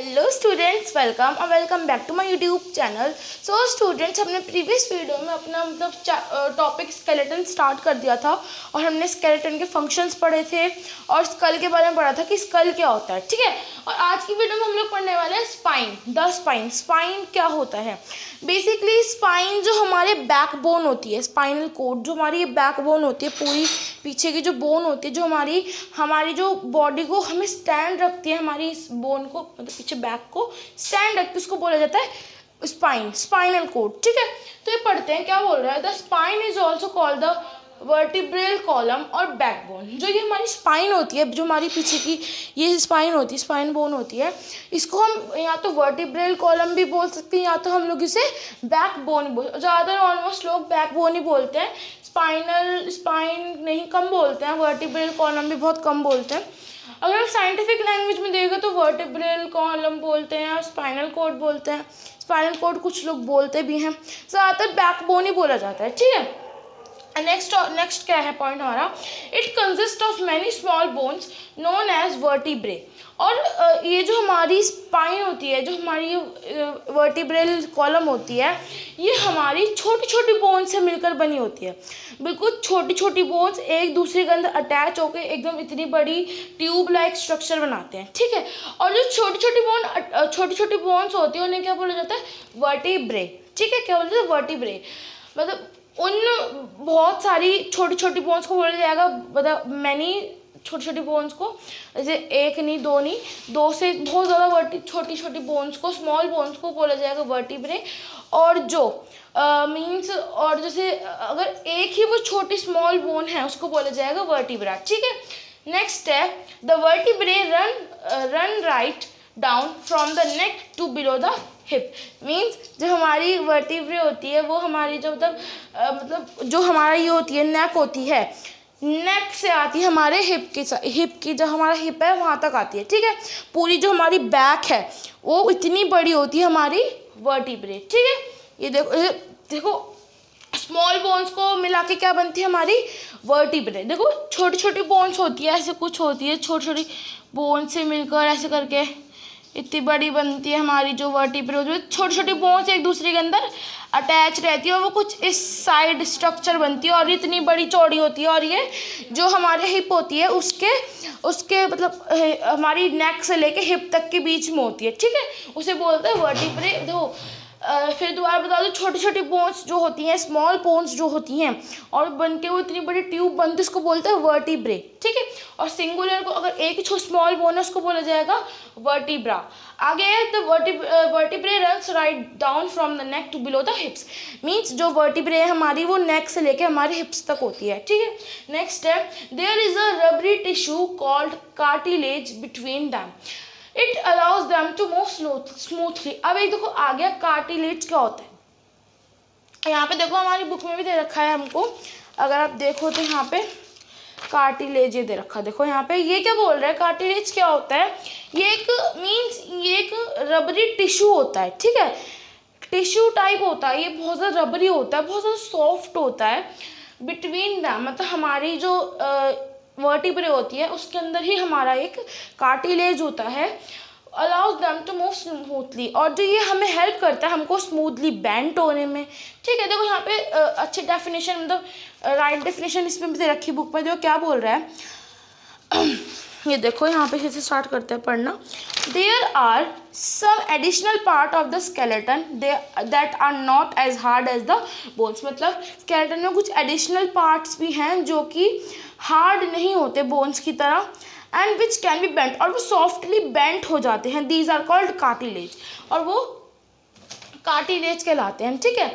Hello students, welcome back to my YouTube channel. So students, हमने previous video में अपना topic skeleton start कर दिया था और हमने स्केलेटन के फंक्शंस पढ़े थे और स्कल के बारे में पढ़ा था कि स्कल क्या होता है। ठीक है, और आज की वीडियो में हम लोग पढ़ने वाले हैं स्पाइन। द स्पाइन, स्पाइन क्या होता है? बेसिकली स्पाइन जो हमारे बैकबोन होती है, स्पाइनल कोड जो हमारी बैकबोन होती है, पूरी पीछे की जो बोन होती है, जो हमारी जो बॉडी को हमें स्टैंड रखती है, हमारी इस बोन को मतलब पीछे बैक को स्टैंड रखती है, उसको बोला जाता है स्पाइन, स्पाइनल कोड। ठीक है, तो ये पढ़ते हैं क्या बोल रहा है। The spine is also called the vertebral column और बैकबोन। जो ये हमारी स्पाइन होती है, जो हमारी पीछे की ये स्पाइन होती है, स्पाइन बोन होती है, इसको हम या तो वर्टिब्रल कॉलम भी बोल सकते हैं या तो हम लोग इसे बैकबोन बोल, ज़्यादातर ऑलमोस्ट लोग बैकबोन ही बोलते हैं, स्पाइन नहीं, कम बोलते हैं, वर्टिब्रल कॉलम भी बहुत कम बोलते हैं। अगर आप साइंटिफिक लैंग्वेज में देखो तो वर्टिब्रल कॉलम बोलते हैं और स्पाइनल कोड बोलते हैं। स्पाइनल कोड कुछ लोग बोलते भी हैं, ज़्यादातर बैकबोन ही बोला जाता है। ठीक है, नेक्स्ट क्या है पॉइंट हमारा, it consist of many small bones known as vertebrae. और ये जो हमारी स्पाइन होती है, जो हमारी वर्टिब्रल कॉलम होती है, ये हमारी छोटी छोटी बोन्स से मिलकर बनी होती है। बिल्कुल छोटी छोटी बोन्स एक दूसरे के अंदर अटैच होकर एकदम इतनी बड़ी ट्यूब लाइक स्ट्रक्चर बनाते हैं। ठीक है, और जो छोटी छोटी बोन्स होती है उन्हें क्या बोला जाता है? वर्टिब्रे। ठीक है, क्या बोलते हैं? वर्टिब्रे। मतलब उन बहुत सारी छोटी छोटी बोन्स को बोला जाएगा, मतलब मैनी छोटी छोटी बोन्स को, जैसे एक नहीं, दो से बहुत ज़्यादा छोटी छोटी बोन्स को, स्मॉल बोन्स को बोला जाएगा वर्टिब्रे। और जो मीन्स और जैसे अगर एक ही वो छोटी स्मॉल बोन है उसको बोला जाएगा वर्टिब्रा। ठीक है, नेक्स्ट है the vertebrae run right down from the neck to below the hip. Means जो हमारी वर्टिब्रे होती है वो हमारी जो मतलब जो हमारा ये होती है नेक होती है, नेक से आती है हमारे हिप की जो हमारा हिप है वहाँ तक आती है। ठीक है, पूरी जो हमारी बैक है वो इतनी बड़ी होती है हमारी वर्टिब्रे। ठीक है, ये देखो स्मॉल बोन्स को मिला के क्या बनती है हमारी वर्टिब्रे। देखो छोटी छोटी बोन्स होती है, ऐसे कुछ होती है, छोटी छोटी बोन से मिलकर ऐसे करके इतनी बड़ी बनती है हमारी जो वर्टिब्रे होती है। छोटी छोटी बोन्स एक दूसरे के अंदर अटैच रहती है और वो कुछ इस साइड स्ट्रक्चर बनती है और इतनी बड़ी चौड़ी होती है। और ये जो हमारे हिप होती है उसके मतलब हमारी नेक से लेके हिप तक के बीच में होती है। ठीक है, उसे बोलते हैं वर्टिब्रे। देखो फिर दोबारा बता दो, छोटी छोटी बोन्स जो होती हैं, स्मॉल बोन्स जो होती हैं और बनके वो इतनी बड़ी ट्यूब बनती है, उसको बोलते हैं वर्टिब्रे। ठीक है, और सिंगुलर को अगर एक ही स्मॉल बोन है उसको बोला जाएगा वर्टिब्रा। आगे है the vertebrae runs right down from the neck to below the hips. Means जो वर्टिब्रे है हमारी वो नेक से लेके हमारे हिप्स तक होती है। ठीक है, नेक्स्ट है there is a rubbery tissue called cartilage between them, it allows them to move smoothly. अब एक देखो आ गया कार्टिलेज क्या होता है। यहाँ पे देखो हमारी बुक में भी दे रखा है हमको, अगर आप देखो तो यहाँ पे कार्टिलेज ये दे रखा है। देखो यहाँ पे ये क्या बोल रहा है, कार्टिलेज क्या होता है? ये एक रबरी टिश्यू होता है। ठीक है, टिश्यू टाइप होता है, ये बहुत ज़्यादा रबरी होता है, बहुत ज़्यादा सॉफ्ट होता है। बिटवीन दैम मतलब हमारी जो वर्टिब्रे होती है उसके अंदर ही हमारा एक कार्टिलेज होता है, allows them to move smoothly, और जो ये हमें हेल्प करता है हमको स्मूथली बेंट होने में। ठीक है, देखो यहाँ पे अच्छी डेफिनेशन मतलब राइट डेफिनेशन इसमें भी दे रखी बुक में। देखो क्या बोल रहा है ये देखो यहाँ पे कैसे स्टार्ट करते हैं पढ़ना। There are some additional part of the skeleton that are not as hard as the bones. मतलब स्केलेटन में कुछ एडिशनल पार्ट्स भी हैं जो कि हार्ड नहीं होते बोन्स की तरह, and which can be bent, और वो सॉफ्टली बेंट हो जाते हैं। दीज आर कॉल्ड कार्टिलेज, और वो कार्टिलेज कहलाते हैं। ठीक है,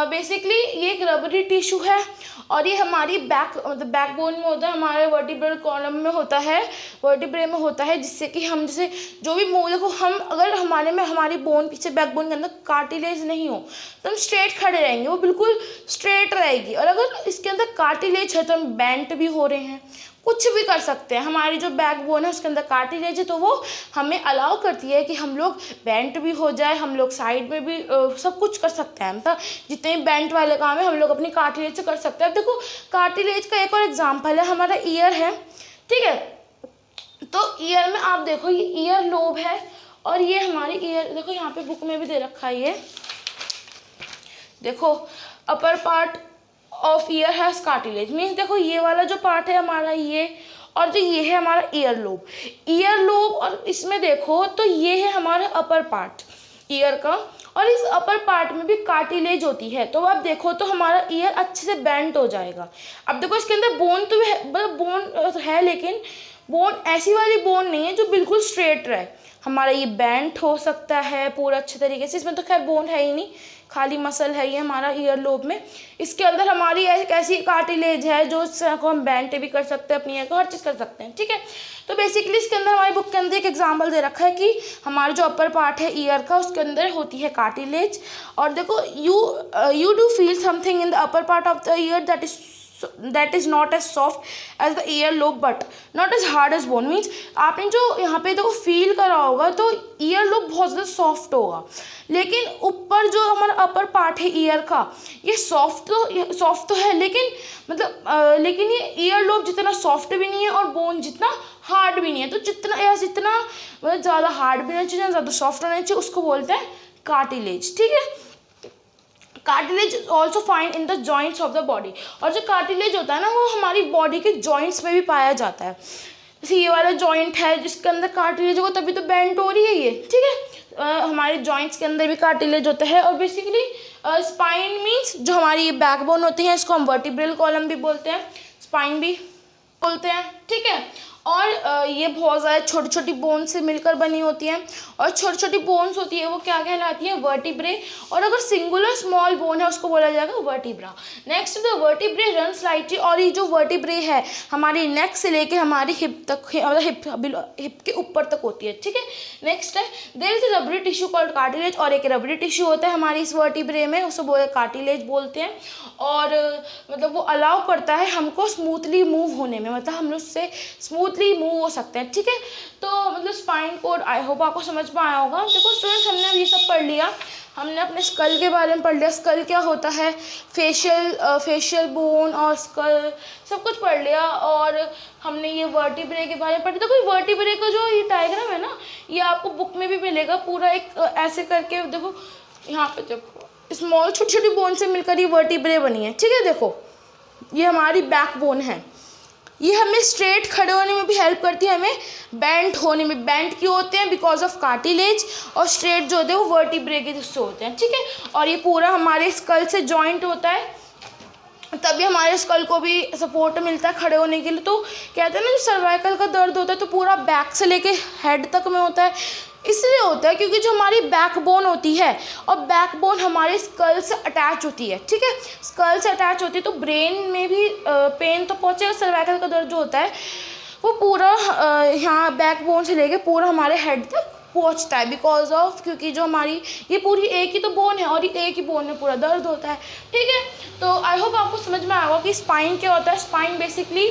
बेसिकली ये एक रबरी टिश्यू है और ये हमारी मतलब बैकबोन में होता है, हमारे वर्टिब्रल कॉलम में होता है, वर्टिब्रे में होता है, जिससे कि हम जैसे जो भी मूव, देखो हम अगर हमारी बोन पीछे बैकबोन के अंदर कार्टिलेज नहीं हो तो हम स्ट्रेट खड़े रहेंगे, वो बिल्कुल स्ट्रेट रहेगी। और अगर इसके अंदर कार्टिलेज है तो हम बेंट भी हो रहे हैं, कुछ भी कर सकते हैं। हमारी जो बैकबोन है उसके अंदर कार्टिलेज है तो वो हमें अलाउ करती है कि हम लोग बेंट भी हो जाए, हम लोग साइड में भी सब कुछ कर सकते हैं। मतलब जितने बेंट वाले काम है हम लोग अपनी कार्टिलेज से कर सकते हैं। अब देखो कार्टिलेज का एक और एग्जाम्पल है, हमारा ईयर है। ठीक है, तो ईयर में आप देखो ये ईयर लोब है और ये हमारी ईयर, देखो यहाँ पे बुक में भी दे रखा है ये, देखो upper part of year has cartilage, means देखो ये वाला जो पार्ट है हमारा ये, और जो ये है हमारा ईयर लोब, और इसमें देखो तो ये है हमारा अपर पार्ट ईयर का, और इस अपर पार्ट में भी कार्टिलेज होती है। तो आप देखो तो हमारा ईयर अच्छे से बेंड हो जाएगा। अब देखो इसके अंदर बोन तो है, मतलब बोन है, लेकिन बोन ऐसी वाली बोन नहीं है जो बिल्कुल स्ट्रेट रहे, हमारा ये बेंड हो सकता है पूरा अच्छे तरीके से। इसमें तो खैर बोन है ही नहीं, खाली मसल है ये हमारा ईयर लोब में। इसके अंदर हमारी एक ऐसी कार्टिलेज है जो को हम बेंड भी कर सकते हैं, अपनी ईयर को हर चीज़ कर सकते हैं, ठीक है। तो बेसिकली इसके अंदर हमारी बुक के अंदर एक एग्जांपल दे रखा है कि हमारा जो अपर पार्ट है ईयर का उसके अंदर होती है कार्टिलेज। और देखो you do feel something in the upper part of the year that is not as soft as the ear lobe but not as hard as bone, means आपने जो यहाँ पे देखो फील करा होगा तो ईयर लोब बहुत ज़्यादा सॉफ्ट होगा, लेकिन ऊपर जो हमारा अपर पार्ट है ईयर का ये सॉफ्ट तो है, लेकिन मतलब लेकिन ये ईयर लोब जितना सॉफ्ट भी नहीं है और बोन जितना हार्ड भी नहीं है। तो जितना मतलब ज़्यादा हार्ड भी नहीं चाहिए, ज़्यादा सॉफ्ट होना चाहिए, उसको बोलते हैं कार्टिलेज, ठीक है। Cartilage also find in the joints of the body, और जो कार्टिलेज होता है ना वो हमारी बॉडी के जॉइंट्स में भी पाया जाता है। जैसे ये वाला जॉइंट है जिसके अंदर कार्टिलेज होगा तभी तो बेंड हो रही है ये, ठीक है। हमारे जॉइंट्स के अंदर भी कार्टिलेज होता है। और बेसिकली स्पाइन मीन्स जो हमारी ये बैकबोन होती है इसको हम वर्टिब्रल कॉलम भी बोलते हैं, स्पाइन भी बोलते हैं, ठीक है। और ये बहुत ज़्यादा छोटी छोटी बोन से मिलकर बनी होती हैं, और छोटी छोटी बोन्स होती है वो क्या कहलाती है, वर्टिब्रे। और अगर सिंगुलर स्मॉल बोन है उसको बोला जाएगा vertebra. Next the vertebrae run slightly, और ये जो वर्टिब्रे है हमारी नेक से लेके हमारी हिप तक, हिप के ऊपर तक होती है, ठीक है। नेक्स्ट है there is a rubbery tissue called cartilage, और एक रबरी टिश्यू होता है हमारी इस वर्टिब्रे में, उसे कार्टिलेज बोलते हैं। और मतलब वो अलाउ करता है हमको स्मूथली मूव होने में, मतलब हम लोग उससे स्मूथली मूव हो सकते हैं, ठीक है। तो मतलब स्पाइन कोड आई होप आपको समझ में आया होगा। देखो स्टूडेंट्स हमने ये सब पढ़ लिया, हमने अपने स्कल के बारे में पढ़ लिया, स्कल क्या होता है, फेशियल बोन और स्कल सब कुछ पढ़ लिया, और हमने ये वर्टिब्रे के बारे में पढ़ लिया। देखो वर्टिब्रे का जो ये डायग्राम है ना ये आपको बुक में भी मिलेगा पूरा, एक ऐसे करके देखो यहाँ पे देखो स्मॉल छोटी छोटी बोन से मिलकर ये वर्टिब्रे बनी है, ठीक है। देखो ये हमारी बैक बोन है, ये हमें स्ट्रेट खड़े होने में भी हेल्प करती है, हमें बेंट होने में। बेंट क्यों होते हैं, बिकॉज ऑफ कार्टिलेज, और स्ट्रेट जो होते हैं वो वर्टिब्रे के जिससे होते हैं, ठीक है। और ये पूरा हमारे स्कल से जॉइंट होता है, तभी हमारे स्कल को भी सपोर्ट मिलता है खड़े होने के लिए। तो कहते हैं ना जो सर्वाइकल का दर्द होता है तो पूरा बैक से लेके हेड तक में होता है, इसलिए होता है क्योंकि जो हमारी बैकबोन होती है, और बैकबोन हमारे स्कल से अटैच होती है, ठीक है। स्कल से अटैच होती है तो ब्रेन में भी पेन तो पहुँचेगा। सर्वाइकल का दर्द जो होता है वो पूरा यहाँ बैकबोन से लेके पूरा हमारे हेड तक पहुँचता है, बिकॉज ऑफ क्योंकि जो हमारी ये पूरी एक ही तो बोन है और ये एक ही बोन में पूरा दर्द होता है, ठीक है। तो आई होप आपको समझ में आएगा कि स्पाइन क्या होता है। स्पाइन बेसिकली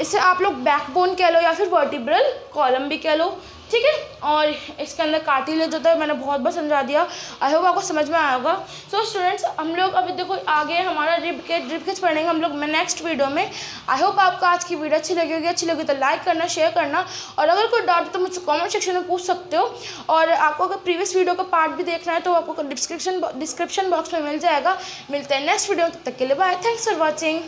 इसे आप लोग बैकबोन कह लो या फिर वर्टिब्रल कॉलम भी कह लो, ठीक है। और इसके अंदर कार्टिलेज होता है, मैंने बहुत बार समझा दिया, आई होप आपको समझ में आया होगा। सो स्टूडेंट्स हम लोग अभी देखो आगे हमारा रिब केज पढ़ेंगे हम लोग नेक्स्ट वीडियो में। आई होप आपको आज की वीडियो अच्छी लगी तो लाइक करना, शेयर करना, और अगर कोई डाउट है तो मुझसे कमेंट सेक्शन में पूछ सकते हो। और आपको अगर प्रीवियस वीडियो का पार्ट भी देखना है तो आपको डिस्क्रिप्शन बॉक्स में मिल जाएगा। मिलते हैं नेक्स्ट वीडियो में, तब तक के लिए बाय, थैंक्स फॉर वॉचिंग।